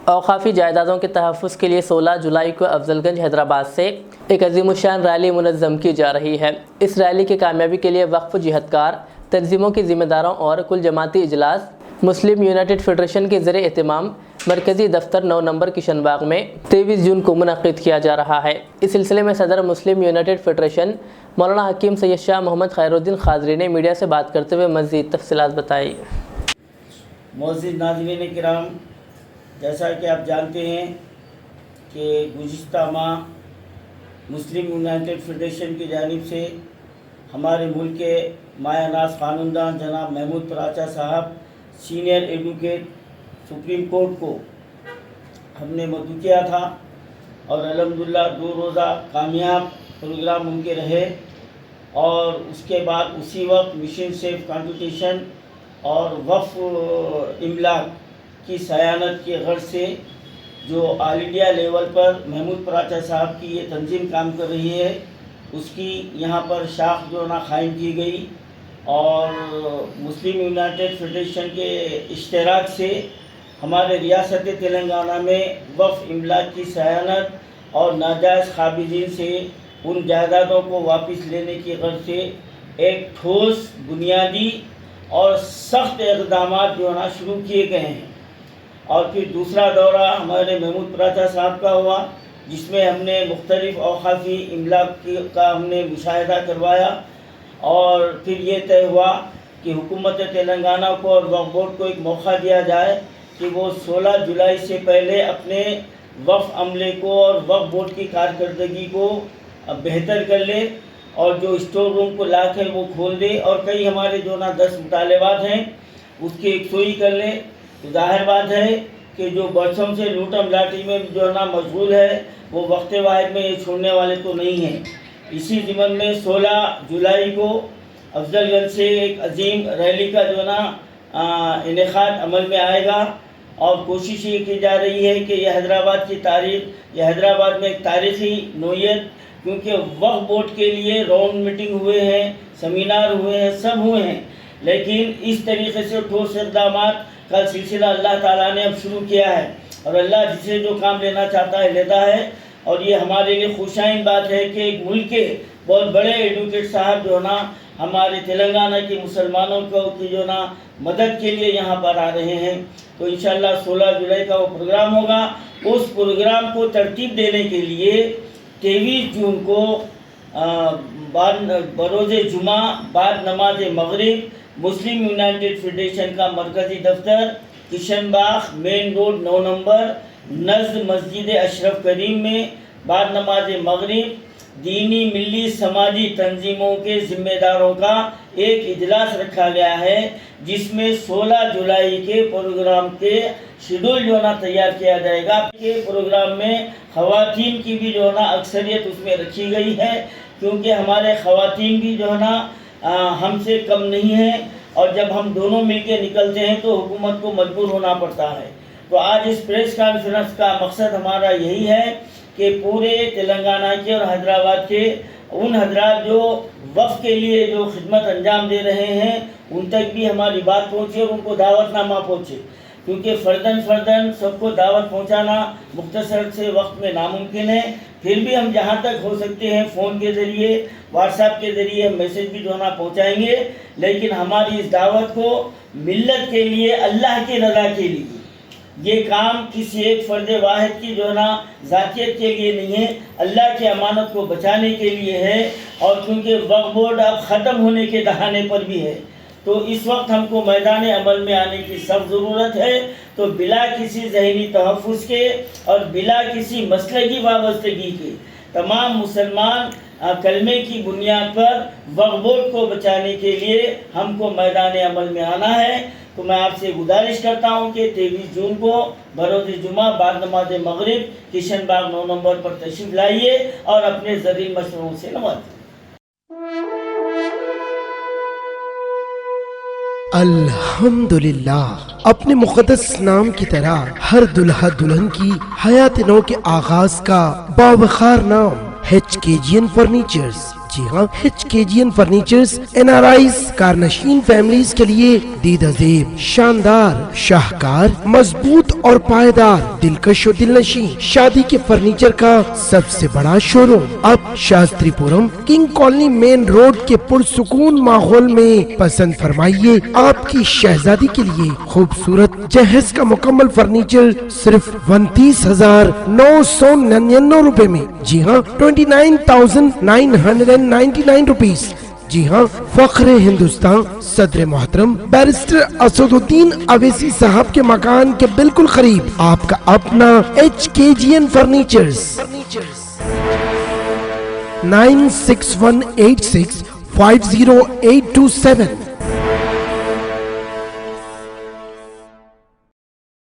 اوقافی جائیدادوں کے تحفظ کے لیے 16 جولائی کو افضل گنج حیدرآباد سے ایک عظیم الشان ریلی منظم کی جا رہی ہے۔ اس ریلی کی کامیابی کے لیے وقف جہدکار تنظیموں کے ذمہ داروں اور کل جماعتی اجلاس مسلم یونائٹڈ فیڈریشن کے زیر اہتمام مرکزی دفتر 9 نمبر کشن باغ میں 23 جون کو منعقد کیا جا رہا ہے۔ اس سلسلے میں صدر مسلم یونائٹڈ فیڈریشن مولانا حکیم سید شاہ محمد خیر الدین خاضری نے میڈیا سے بات کرتے ہوئے مزید تفصیلات بتائی۔ معزز ناظرین کرام، جیسا کہ آپ جانتے ہیں کہ گزشتہ ماہ مسلم یونائٹڈ فیڈریشن کی جانب سے ہمارے ملک کے مایہ ناز قانوندان جناب محمود پراچا صاحب سینئر ایڈوکیٹ سپریم کورٹ کو ہم نے مدعو کیا تھا اور الحمدللہ 2 روزہ کامیاب پروگرام ان کے رہے، اور اس کے بعد اسی وقت مشن سیف کانسٹیٹیوشن اور وقف املاک کی صیانت کے غرض سے جو آل انڈیا لیول پر محمود پراچا صاحب کی یہ تنظیم کام کر رہی ہے، اس کی یہاں پر شاخ جو نا قائم کی گئی، اور مسلم یونائٹڈ فیڈریشن کے اشتراک سے ہمارے ریاست تلنگانہ میں وقف املاک کی صیانت اور ناجائز قابضین سے ان جائیدادوں کو واپس لینے کی غرض سے ایک ٹھوس بنیادی اور سخت اقدامات جو نا شروع کیے گئے ہیں۔ اور پھر دوسرا دورہ ہمارے محمود پراچا صاحب کا ہوا، جس میں ہم نے مختلف اوقافی املاک کا ہم نے مشاہدہ کروایا، اور پھر یہ طے ہوا کہ حکومت تلنگانہ کو اور وقف بورڈ کو ایک موقع دیا جائے کہ وہ 16 جولائی سے پہلے اپنے وقف عملے کو اور وقف بورڈ کی کارکردگی کو بہتر کر لے، اور جو اسٹور روم کو لاکھ ہے وہ کھول دے، اور کئی ہمارے جو نا 10 مطالبات ہیں اس کی یکسوئی کر لے۔ تو ظاہر بات ہے کہ جو برسوں سے لوٹم لاٹھی میں جو نا مشغول ہے وہ وقت واحد میں یہ چھوڑنے والے تو نہیں ہیں۔ اسی ضمن میں 16 جولائی کو افضل گنج سے ایک عظیم ریلی کا جو نا انعقاد عمل میں آئے گا، اور کوشش یہ کی جا رہی ہے کہ یہ حیدرآباد کی تاریخ، یہ حیدرآباد میں ایک تاریخی نوعیت، کیونکہ وقف بورڈ کے لیے راؤنڈ میٹنگ ہوئے ہیں، سیمینار ہوئے ہیں، سب ہوئے ہیں، لیکن اس طریقے سے ٹھوس اقدامات کا سلسلہ اللہ تعالیٰ نے اب شروع کیا ہے، اور اللہ جسے جو کام لینا چاہتا ہے لیتا ہے۔ اور یہ ہمارے لیے خوشائن بات ہے کہ ایک ملک کے بہت بڑے ایڈوکیٹ صاحب جو نا ہمارے تلنگانہ کے مسلمانوں کو کی جو نا مدد کے لیے یہاں پر آ رہے ہیں۔ تو انشاءاللہ 16 جولائی کا وہ پروگرام ہوگا۔ اس پروگرام کو ترتیب دینے کے لیے 23 جون کو بروز جمعہ بعد نماز مغرب مسلم یونائٹڈ فیڈریشن کا مرکزی دفتر کشن باغ مین روڈ 9 نمبر نزد مسجد اشرف کریم میں بعد نماز مغرب دینی ملی سماجی تنظیموں کے ذمہ داروں کا ایک اجلاس رکھا گیا ہے، جس میں 16 جولائی کے پروگرام کے شیڈول جو نا تیار کیا جائے گا۔ کے پروگرام میں خواتین کی بھی جو نا اکثریت اس میں رکھی گئی ہے، کیونکہ ہمارے خواتین بھی جو نا ہم سے کم نہیں ہیں، اور جب ہم دونوں مل کے نکلتے ہیں تو حکومت کو مجبور ہونا پڑتا ہے۔ تو آج اس پریس کانفرنس کا مقصد ہمارا یہی ہے کہ پورے تلنگانہ کے اور حیدرآباد کے ان حضرات جو وقف کے لیے جو خدمت انجام دے رہے ہیں ان تک بھی ہماری بات پہنچے اور ان کو دعوت نامہ پہنچے، کیونکہ فرداً سب کو دعوت پہنچانا مختصر سے وقت میں ناممکن ہے۔ پھر بھی ہم جہاں تک ہو سکتے ہیں فون کے ذریعے، واٹس ایپ کے ذریعے میسج بھی جو نا پہنچائیں گے، لیکن ہماری اس دعوت کو ملت کے لیے، اللہ کی رضا کے لیے، یہ کام کسی ایک فرد واحد کی جو نا ذاتیت کے لیے نہیں ہے، اللہ کی امانت کو بچانے کے لیے ہے، اور کیونکہ وقف بورڈ اب ختم ہونے کے دہانے پر بھی ہے، تو اس وقت ہم کو میدان عمل میں آنے کی سخت ضرورت ہے۔ تو بلا کسی ذہنی تحفظ کے اور بلا کسی مسلکی وابستگی کے تمام مسلمان کلمے کی بنیاد پر وقف بورڈ کو بچانے کے لیے ہم کو میدان عمل میں آنا ہے۔ تو میں آپ سے گزارش کرتا ہوں کہ 23 جون کو بروز جمعہ بعد نماز مغرب کشن باغ 9 نمبر پر تشریف لائیے اور اپنے زرعی مشوروں سے نوازیے۔ الحمدللہ، اپنے مقدس نام کی طرح ہر دلہا دلہن کی حیات نو کے آغاز کا باوقار نام HKGN فرنیچرز جی ہاں HKGN فرنیچرز NRIs کارنشین فیملیز کے لیے دیدازیب شاندار شاہکار مضبوط اور پائیدار دلکش و دلنشین شادی کے فرنیچر کا سب سے بڑا شو روم اب Shastripuram King Colony main road کے پرسکون ماحول میں پسند فرمائیے آپ کی شہزادی کے لیے خوبصورت جہیز کا مکمل فرنیچر صرف 29,999 روپے میں جی ہاں 29,999 روپیز جی ہاں فخر ہندوستان صدر محترم بیرسٹر اسد الدین اویسی صاحب کے مکان کے بالکل قریب آپ کا اپنا HKGN فرنیچرز 9618650827